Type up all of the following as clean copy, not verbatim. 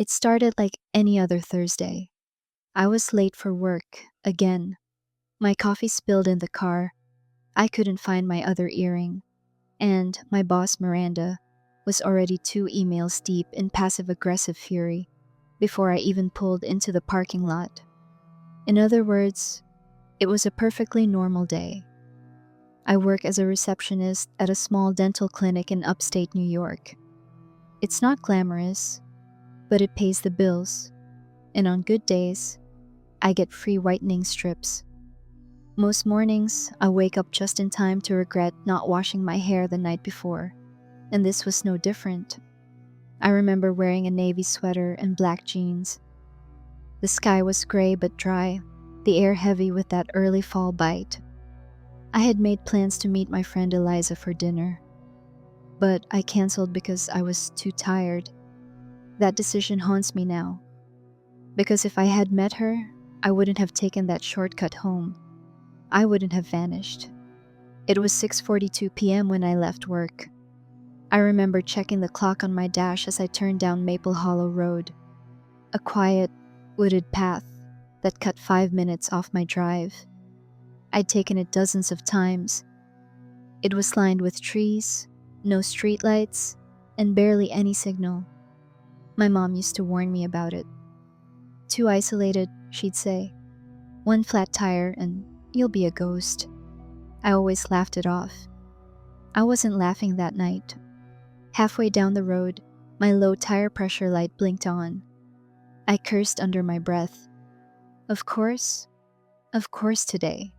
It started like any other Thursday. I was late for work, again. My coffee spilled in the car. I couldn't find my other earring. And my boss, Miranda, was already 2 emails deep in passive aggressive fury before I even pulled into the parking lot. In other words, it was a perfectly normal day. I work as a receptionist at a small dental clinic in upstate New York. It's not glamorous, but it pays the bills. And on good days, I get free whitening strips. Most mornings, I wake up just in time to regret not washing my hair the night before, and this was no different. I remember wearing a navy sweater and black jeans. The sky was gray but dry, the air heavy with that early fall bite. I had made plans to meet my friend Eliza for dinner, but I canceled because I was too tired. That decision haunts me now, because if I had met her, I wouldn't have taken that shortcut home. I wouldn't have vanished. It was 6:42 p.m. when I left work. I remember checking the clock on my dash as I turned down Maple Hollow Road, a quiet, wooded path that cut 5 minutes off my drive. I'd taken it dozens of times. It was lined with trees, no streetlights, and barely any signal. My mom used to warn me about it. Too isolated, she'd say. One flat tire and you'll be a ghost. I always laughed it off. I wasn't laughing that night. Halfway down the road, my low tire pressure light blinked on. I cursed under my breath. Of course today.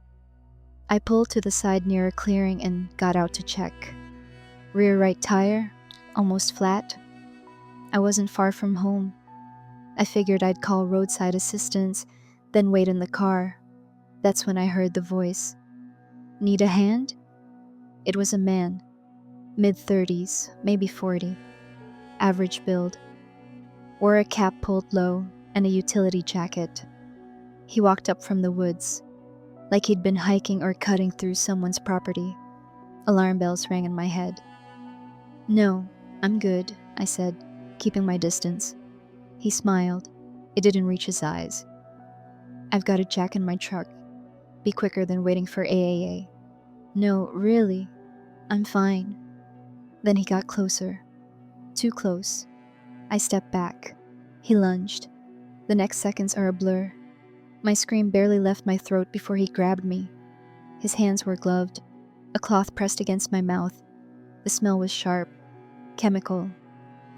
I pulled to the side near a clearing and got out to check. Rear right tire, almost flat. I wasn't far from home. I figured I'd call roadside assistance, then wait in the car. That's when I heard the voice. Need a hand? It was a man, mid-30s, maybe 40, average build. Wore a cap pulled low and a utility jacket. He walked up from the woods, like he'd been hiking or cutting through someone's property. Alarm bells rang in my head. No, I'm good, I said, keeping my distance. He smiled. It didn't reach his eyes. I've got a jack in my truck. Be quicker than waiting for AAA. No, really, I'm fine. Then he got closer. Too close. I stepped back. He lunged. The next seconds are a blur. My scream barely left my throat before he grabbed me. His hands were gloved, a cloth pressed against my mouth. The smell was sharp, chemical,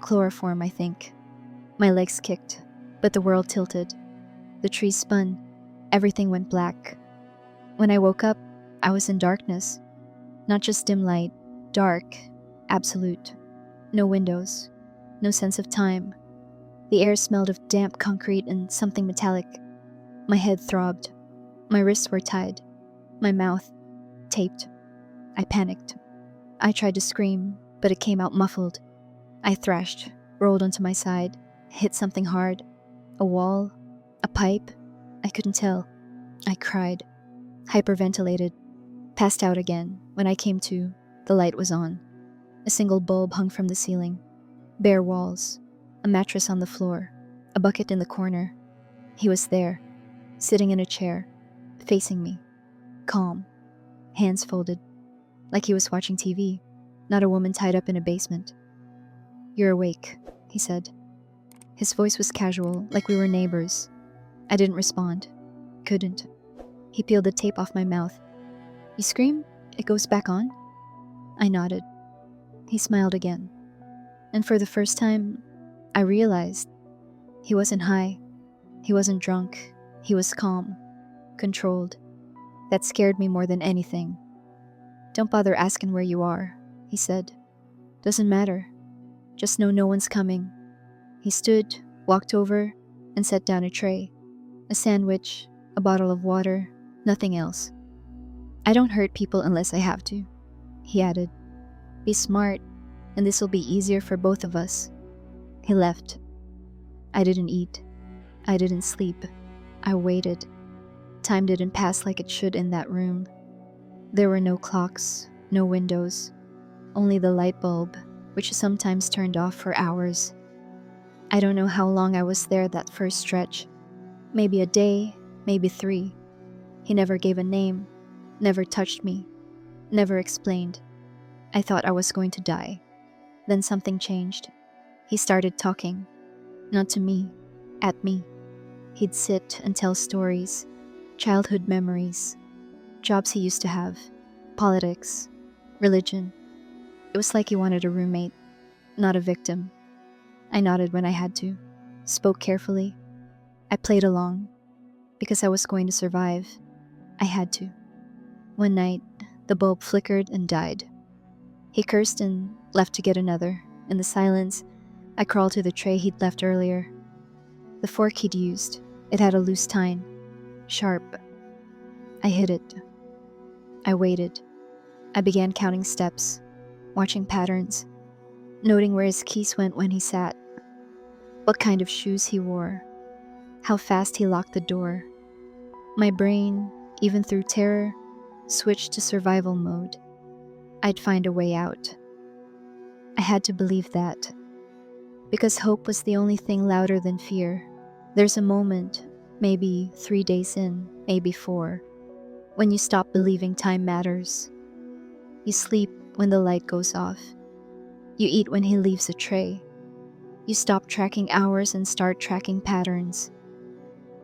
chloroform, I think. My legs kicked, but the world tilted. The trees spun. Everything went black. When I woke up, I was in darkness. Not just dim light, dark, absolute. No windows, no sense of time. The air smelled of damp concrete and something metallic. My head throbbed. My wrists were tied. My mouth taped. I panicked. I tried to scream, but it came out muffled. I thrashed, rolled onto my side, hit something hard. A wall? A pipe? I couldn't tell. I cried. Hyperventilated. Passed out again. When I came to, the light was on. A single bulb hung from the ceiling. Bare walls. A mattress on the floor. A bucket in the corner. He was there, sitting in a chair, facing me. Calm. Hands folded. Like he was watching TV, not a woman tied up in a basement. You're awake, he said. His voice was casual, like we were neighbors. I didn't respond. Couldn't. He peeled the tape off my mouth. You scream? It goes back on? I nodded. He smiled again. And for the first time, I realized he wasn't high. He wasn't drunk. He was calm. Controlled. That scared me more than anything. Don't bother asking where you are, he said. Doesn't matter. Just know no one's coming. He stood, walked over, and set down a tray. A sandwich, a bottle of water, nothing else. I don't hurt people unless I have to, he added. Be smart, and this'll be easier for both of us. He left. I didn't eat. I didn't sleep. I waited. Time didn't pass like it should in that room. There were no clocks, no windows, only the light bulb, which sometimes turned off for hours. I don't know how long I was there that first stretch. Maybe a day, maybe 3. He never gave a name, never touched me, never explained. I thought I was going to die. Then something changed. He started talking. Not to me, at me. He'd sit and tell stories, childhood memories, jobs he used to have, politics, religion. It was like he wanted a roommate, not a victim. I nodded when I had to, spoke carefully. I played along. Because I was going to survive, I had to. One night, the bulb flickered and died. He cursed and left to get another. In the silence, I crawled to the tray he'd left earlier. The fork he'd used, it had a loose tine, sharp. I hid it. I waited. I began counting steps, watching patterns, noting where his keys went when he sat, what kind of shoes he wore, how fast he locked the door. My brain, even through terror, switched to survival mode. I'd find a way out. I had to believe that. Because hope was the only thing louder than fear. There's a moment, maybe 3 days in, maybe 4, when you stop believing time matters. You sleep when the light goes off. You eat when he leaves a tray. You stop tracking hours and start tracking patterns.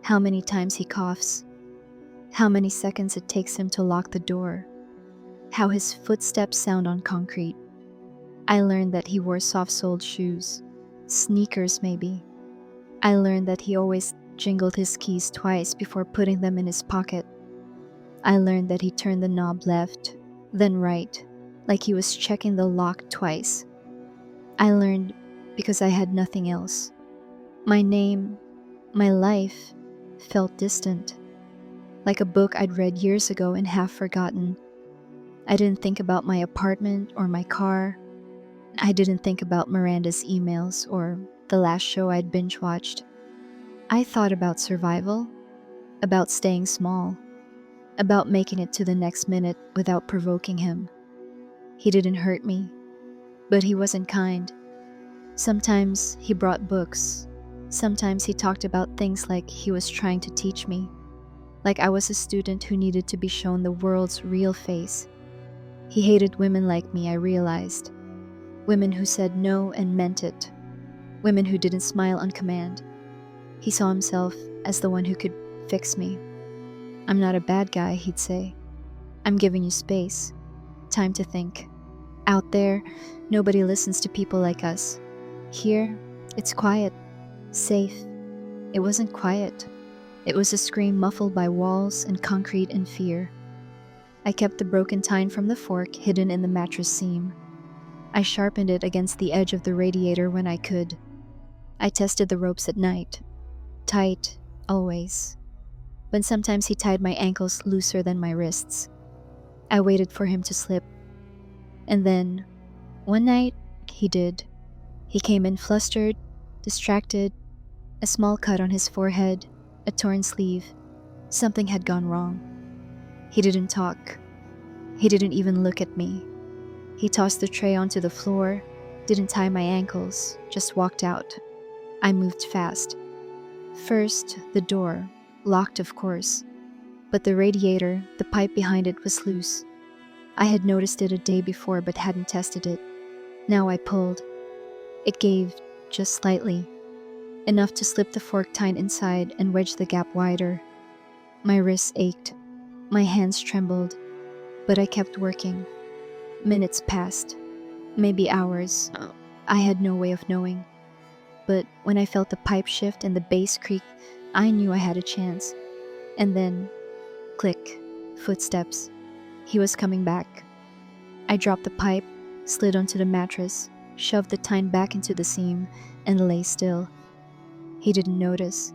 How many times he coughs. How many seconds it takes him to lock the door. How his footsteps sound on concrete. I learned that he wore soft-soled shoes. Sneakers, maybe. I learned that he always jingled his keys twice before putting them in his pocket. I learned that he turned the knob left, then right, like he was checking the lock twice. I learned because I had nothing else. My name, my life, felt distant. Like a book I'd read years ago and half forgotten. I didn't think about my apartment or my car. I didn't think about Miranda's emails or the last show I'd binge-watched. I thought about survival, about staying small, about making it to the next minute without provoking him. He didn't hurt me, but he wasn't kind. Sometimes he brought books. Sometimes he talked about things like he was trying to teach me, like I was a student who needed to be shown the world's real face. He hated women like me, I realized. Women who said no and meant it. Women who didn't smile on command. He saw himself as the one who could fix me. I'm not a bad guy, he'd say. I'm giving you space, time to think. Out there, nobody listens to people like us. Here, it's quiet, safe. It wasn't quiet. It was a scream muffled by walls and concrete and fear. I kept the broken tine from the fork hidden in the mattress seam. I sharpened it against the edge of the radiator when I could. I tested the ropes at night. Tight, always. But sometimes he tied my ankles looser than my wrists. I waited for him to slip. And then, one night, he did. He came in flustered, distracted, a small cut on his forehead, a torn sleeve. Something had gone wrong. He didn't talk. He didn't even look at me. He tossed the tray onto the floor, didn't tie my ankles, just walked out. I moved fast. First, the door, locked of course, but the radiator, the pipe behind it was loose. I had noticed it a day before but hadn't tested it. Now I pulled. It gave, just slightly, enough to slip the fork tine inside and wedge the gap wider. My wrists ached, my hands trembled, but I kept working. Minutes passed, maybe hours. I had no way of knowing. But when I felt the pipe shift and the base creak, I knew I had a chance. And then, click, footsteps. He was coming back. I dropped the pipe, slid onto the mattress, shoved the tine back into the seam, and lay still. He didn't notice.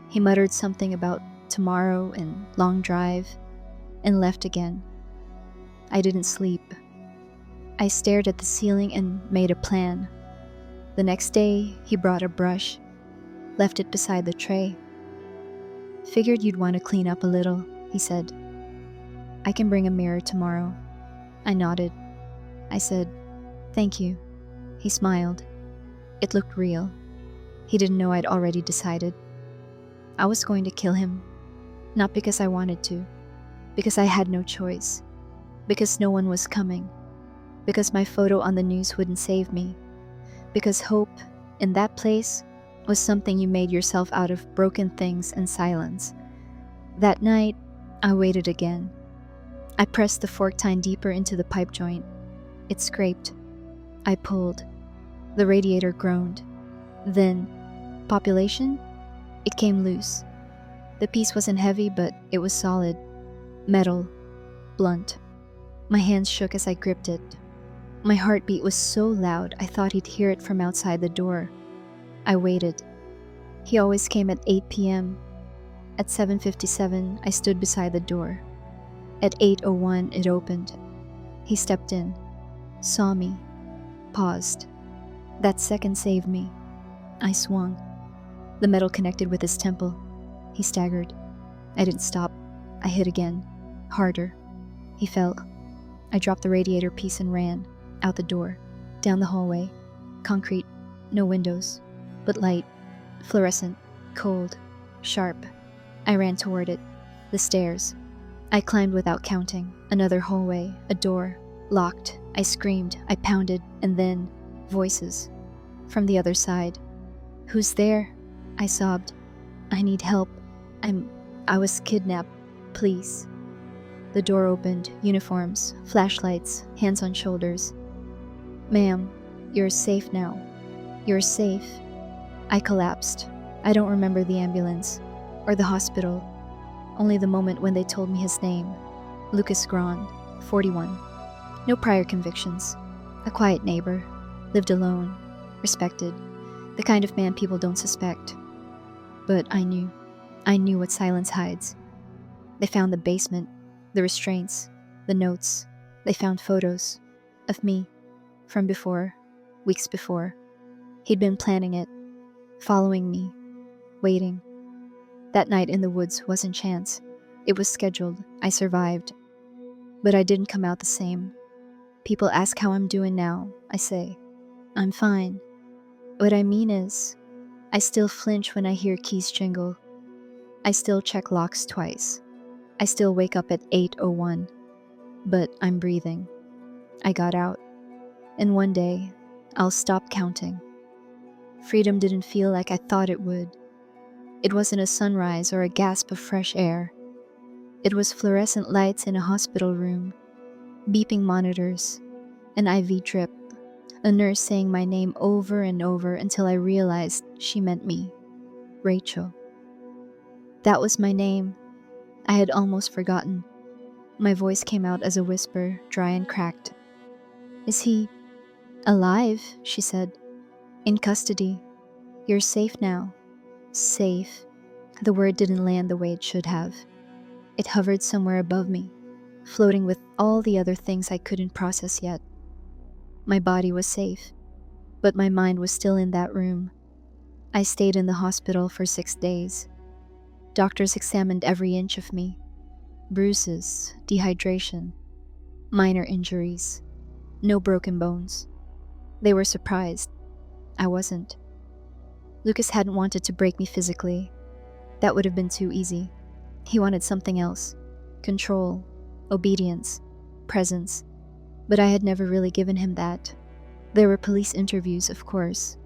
He muttered something about tomorrow and long drive, and left again. I didn't sleep. I stared at the ceiling and made a plan. The next day, he brought a brush, left it beside the tray. Figured you'd want to clean up a little, he said. I can bring a mirror tomorrow. I nodded. I said, thank you. He smiled. It looked real. He didn't know I'd already decided. I was going to kill him, not because I wanted to, because I had no choice, because no one was coming, because my photo on the news wouldn't save me, because hope, in that place, was something you made yourself out of broken things and silence. That night, I waited again. I pressed the fork tine deeper into the pipe joint. It scraped. I pulled. The radiator groaned. Then, population? It came loose. The piece wasn't heavy, but it was solid. Metal. Blunt. My hands shook as I gripped it. My heartbeat was so loud I thought he'd hear it from outside the door. I waited. He always came at 8 p.m. At 7:57, I stood beside the door. At 8:01, it opened. He stepped in, saw me, paused. That second saved me. I swung. The metal connected with his temple. He staggered. I didn't stop. I hit again, harder. He fell. I dropped the radiator piece and ran, out the door, down the hallway. Concrete, no windows, but light, fluorescent, cold, sharp. I ran toward it, the stairs. I climbed without counting, another hallway, a door, locked. I screamed, I pounded, and then, voices. From the other side. "Who's there?" I sobbed. "I need help. I was kidnapped. Please." The door opened, uniforms, flashlights, hands on shoulders. "Ma'am, you're safe now. You're safe." I collapsed. I don't remember the ambulance, or the hospital, only the moment when they told me his name. Lucas Grahn, 41. No prior convictions. A quiet neighbor. Lived alone. Respected. The kind of man people don't suspect. But I knew. I knew what silence hides. They found the basement, the restraints, the notes. They found photos. Of me. From before. Weeks before. He'd been planning it. Following me. Waiting. That night in the woods wasn't chance. It was scheduled. I survived. But I didn't come out the same. People ask how I'm doing now. I say, I'm fine. What I mean is, I still flinch when I hear keys jingle. I still check locks twice. I still wake up at 8:01. But I'm breathing. I got out. And one day, I'll stop counting. Freedom didn't feel like I thought it would. It wasn't a sunrise or a gasp of fresh air. It was fluorescent lights in a hospital room, beeping monitors, an IV drip, a nurse saying my name over and over until I realized she meant me, Rachel. That was my name. I had almost forgotten. My voice came out as a whisper, dry and cracked. "Is he alive?" she said. "In custody. You're safe now." Safe. The word didn't land the way it should have. It hovered somewhere above me, floating with all the other things I couldn't process yet. My body was safe, but my mind was still in that room. I stayed in the hospital for 6 days. Doctors examined every inch of me. Bruises, dehydration, minor injuries, no broken bones. They were surprised. I wasn't. Lucas hadn't wanted to break me physically. That would have been too easy. He wanted something else. Control, obedience, presence. But I had never really given him that. There were police interviews, of course.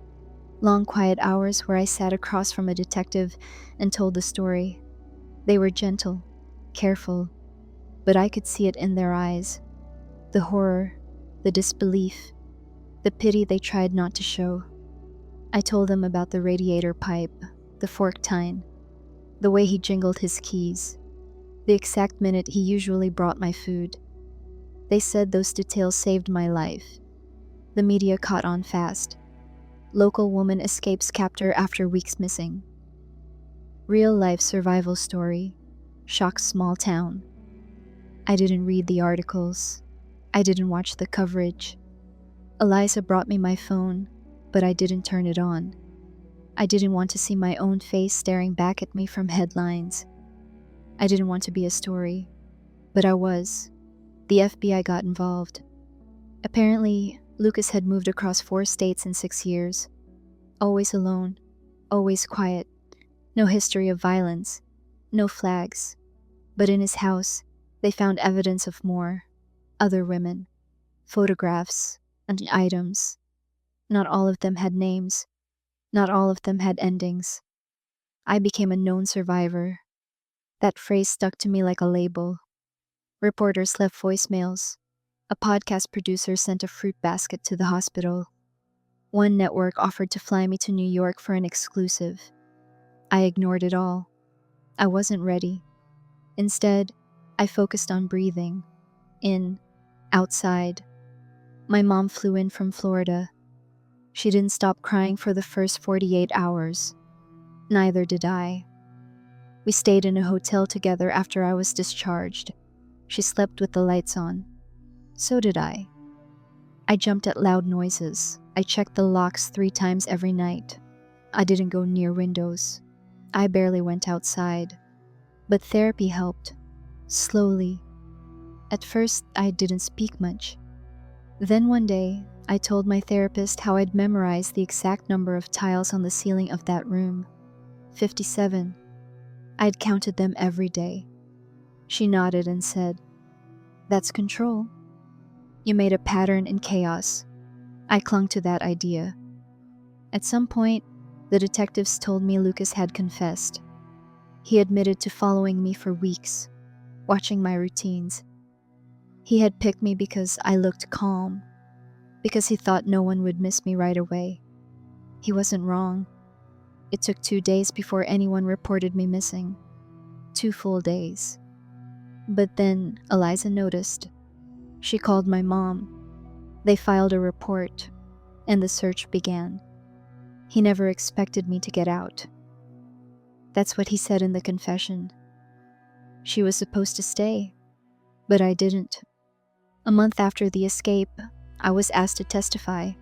Long, quiet hours where I sat across from a detective and told the story. They were gentle, careful, but I could see it in their eyes. The horror, the disbelief, the pity they tried not to show. I told them about the radiator pipe, the fork tine, the way he jingled his keys, the exact minute he usually brought my food. They said those details saved my life. The media caught on fast. Local woman escapes captor after weeks missing. Real-life survival story. Shocks small town. I didn't read the articles. I didn't watch the coverage. Eliza brought me my phone, but I didn't turn it on. I didn't want to see my own face staring back at me from headlines. I didn't want to be a story, but I was. The FBI got involved. Apparently, Lucas had moved across 4 states in 6 years. Always alone. always quiet, no history of violence, no flags. But in his house, they found evidence of more, other women, photographs, and items. Not all of them had names, not all of them had endings. I became a known survivor. That phrase stuck to me like a label. Reporters left voicemails. A podcast producer sent a fruit basket to the hospital. One network offered to fly me to New York for an exclusive. I ignored it all. I wasn't ready. Instead, I focused on breathing. In, outside. My mom flew in from Florida. She didn't stop crying for the first 48 hours. Neither did I. We stayed in a hotel together after I was discharged. She slept with the lights on. So did I. I jumped at loud noises. I checked the locks 3 times every night. I didn't go near windows. I barely went outside. But therapy helped. Slowly. At first, I didn't speak much. Then one day, I told my therapist how I'd memorized the exact number of tiles on the ceiling of that room. 57. I'd counted them every day. She nodded and said, "That's control. You made a pattern in chaos." I clung to that idea. At some point, the detectives told me Lucas had confessed. He admitted to following me for weeks, watching my routines. He had picked me because I looked calm, because he thought no one would miss me right away. He wasn't wrong. It took 2 days before anyone reported me missing. 2 full days. But then Eliza noticed. She called my mom. They filed a report, and the search began. He never expected me to get out. That's what he said in the confession. She was supposed to stay, but I didn't. A month after the escape, I was asked to testify.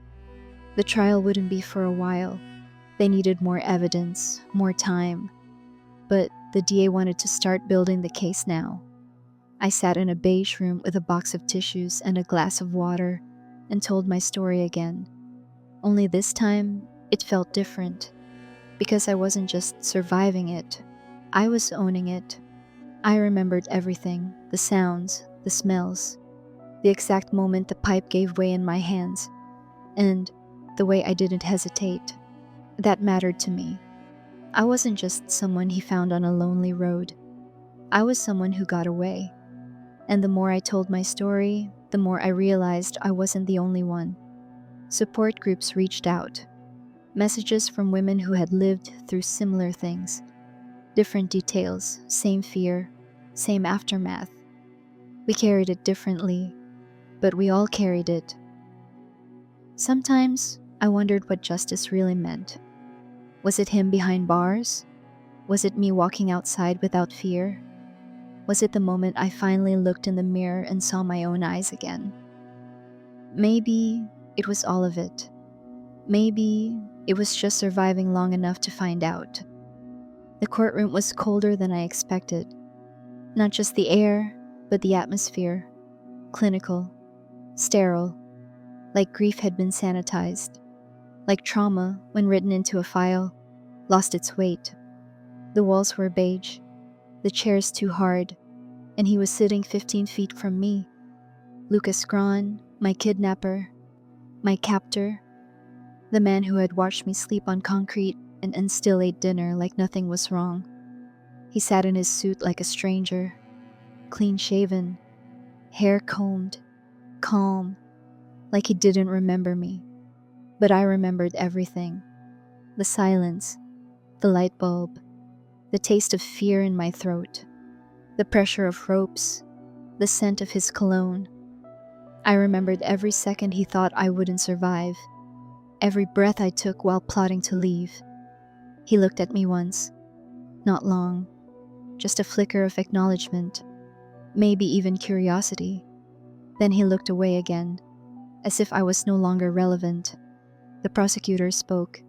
The trial wouldn't be for a while. They needed more evidence, more time. But the DA wanted to start building the case now. I sat in a beige room with a box of tissues and a glass of water and told my story again. Only this time, it felt different. Because I wasn't just surviving it, I was owning it. I remembered everything, the sounds, the smells, the exact moment the pipe gave way in my hands, and the way I didn't hesitate. That mattered to me. I wasn't just someone he found on a lonely road. I was someone who got away. And the more I told my story, the more I realized I wasn't the only one. Support groups reached out. Messages from women who had lived through similar things. Different details, same fear, same aftermath. We carried it differently, but we all carried it. Sometimes I wondered what justice really meant. Was it him behind bars? Was it me walking outside without fear? Was it the moment I finally looked in the mirror and saw my own eyes again? Maybe it was all of it. Maybe it was just surviving long enough to find out. The courtroom was colder than I expected. Not just the air, but the atmosphere. Clinical. Sterile. Like grief had been sanitized. Like trauma, when written into a file, lost its weight. The walls were beige. The chairs too hard. And he was sitting 15 feet from me. Lucas Grahn, my kidnapper. My captor. The man who had watched me sleep on concrete and still ate dinner like nothing was wrong. He sat in his suit like a stranger, clean-shaven, hair combed, calm, like he didn't remember me. But I remembered everything. The silence, the light bulb, the taste of fear in my throat, the pressure of ropes, the scent of his cologne. I remembered every second he thought I wouldn't survive, every breath I took while plotting to leave. He looked at me once. Not long. Just a flicker of acknowledgement. Maybe even curiosity. Then he looked away again, as if I was no longer relevant. The prosecutor spoke.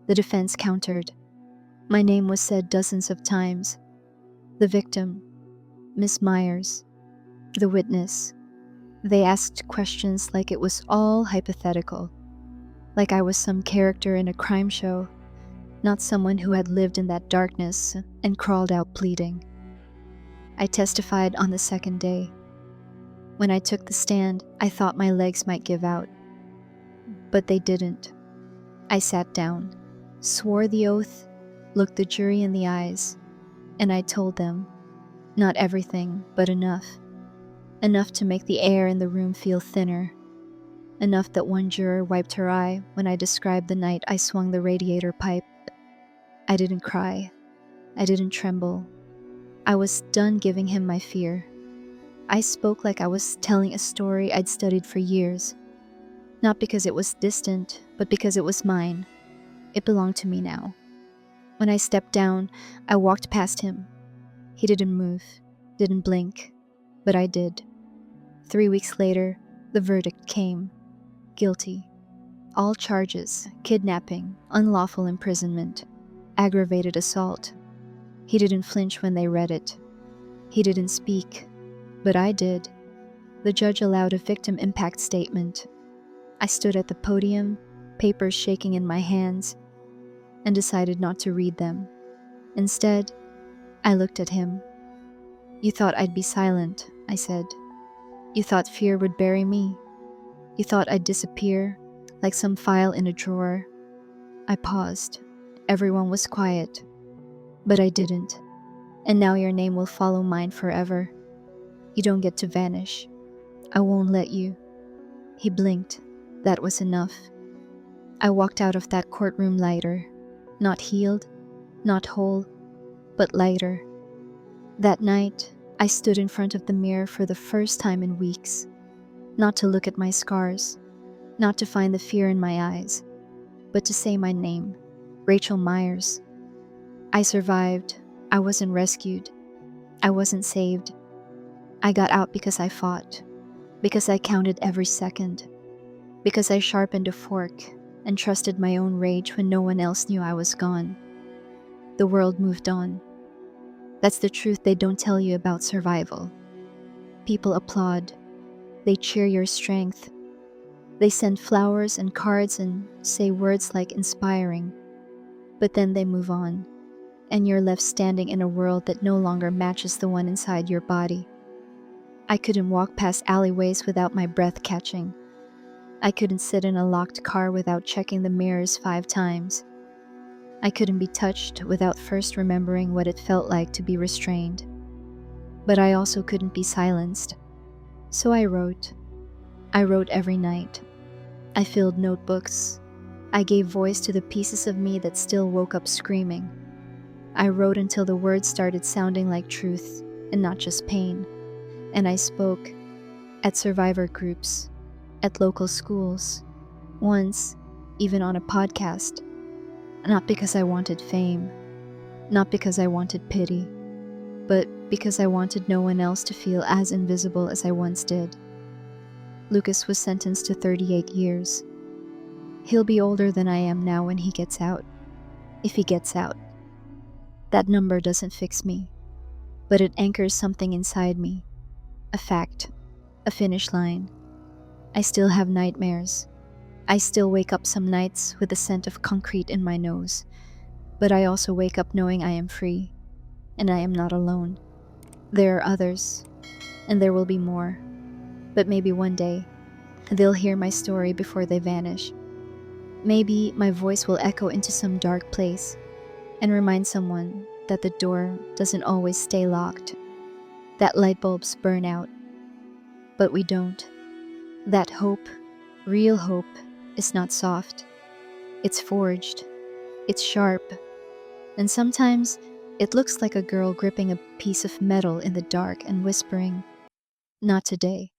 The defense countered. My name was said dozens of times. The victim. Miss Myers. The witness. They asked questions like it was all hypothetical. Like I was some character in a crime show. not someone who had lived in that darkness and crawled out bleeding. I testified on the second day. When I took the stand, I thought my legs might give out, but they didn't. I sat down, swore the oath, looked the jury in the eyes, and I told them, not everything, but enough. Enough to make the air in the room feel thinner. Enough that one juror wiped her eye when I described the night I swung the radiator pipe. I didn't cry. I didn't tremble. I was done giving him my fear. I spoke like I was telling a story I'd studied for years. Not because it was distant, but because it was mine. It belonged to me now. When I stepped down, I walked past him. He didn't move, didn't blink, but I did. 3 weeks later, the verdict came. Guilty. All charges: kidnapping, unlawful imprisonment, aggravated assault. He didn't flinch when they read it. He didn't speak, but I did. The judge allowed a victim impact statement. I stood at the podium, papers shaking in my hands, and decided not to read them. Instead, I looked at him. "You thought I'd be silent," I said. "You thought fear would bury me. You thought I'd disappear, like some file in a drawer." I paused. Everyone was quiet. But I didn't. And now your name will follow mine forever. You don't get to vanish. I won't let you. He blinked. That was enough. I walked out of that courtroom lighter. Not healed, not whole, but lighter. That night, I stood in front of the mirror for the first time in weeks. Not to look at my scars, not to find the fear in my eyes, but to say my name, Rachel Myers. I survived. I wasn't rescued. I wasn't saved. I got out because I fought, because I counted every second, because I sharpened a fork and trusted my own rage when no one else knew I was gone. The world moved on. That's the truth they don't tell you about survival. People applaud. They cheer your strength. They send flowers and cards and say words like inspiring. But then they move on, and you're left standing in a world that no longer matches the one inside your body. I couldn't walk past alleyways without my breath catching. I couldn't sit in a locked car without checking the mirrors 5 times. I couldn't be touched without first remembering what it felt like to be restrained. But I also couldn't be silenced. So I wrote. I wrote every night. I filled notebooks. I gave voice to the pieces of me that still woke up screaming. I wrote until the words started sounding like truth and not just pain. And I spoke at survivor groups, at local schools, once even on a podcast. Not because I wanted fame, not because I wanted pity, but because I wanted no one else to feel as invisible as I once did. Lucas was sentenced to 38 years. He'll be older than I am now when he gets out. If he gets out. That number doesn't fix me, but it anchors something inside me. A fact. A finish line. I still have nightmares. I still wake up some nights with the scent of concrete in my nose. But I also wake up knowing I am free, and I am not alone. There are others, and there will be more. But maybe one day, they'll hear my story before they vanish. Maybe my voice will echo into some dark place and remind someone that the door doesn't always stay locked, that light bulbs burn out. But we don't. That hope, real hope, is not soft. It's forged. It's sharp. And sometimes it looks like a girl gripping a piece of metal in the dark and whispering, "Not today."